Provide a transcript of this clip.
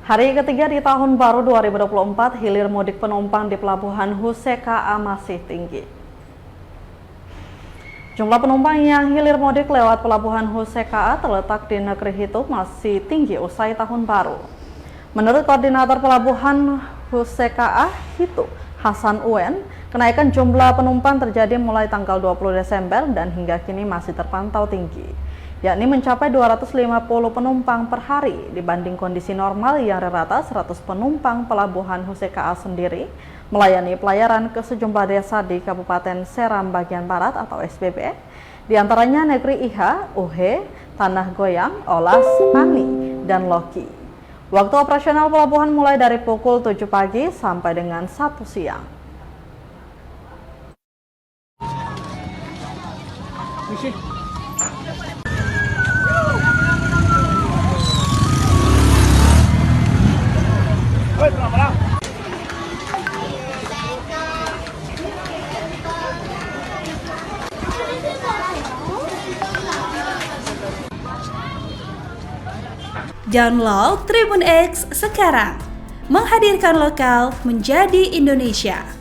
Hari ketiga di tahun baru 2024, hilir mudik penumpang di Pelabuhan Huse KA masih tinggi. Jumlah penumpang yang hilir mudik lewat Pelabuhan Huse KA terletak di Negeri Hitu masih tinggi usai tahun baru. Menurut Koordinator Pelabuhan Huse KA Hitu, Hasan Uwen, kenaikan jumlah penumpang terjadi mulai tanggal 20 Desember dan hingga kini masih terpantau tinggi, yakni mencapai 250 penumpang per hari dibanding kondisi normal yang rata 100 penumpang. Pelabuhan Huse KA sendiri melayani pelayaran ke sejumlah desa di Kabupaten Seram bagian Barat atau SBB, diantaranya Negeri Iha, Uhe, Tanah Goyang, Olas, Ani, dan Loki. Waktu operasional pelabuhan mulai dari pukul 7 pagi sampai dengan 1 siang. Download Tribun X sekarang, menghadirkan lokal menjadi Indonesia.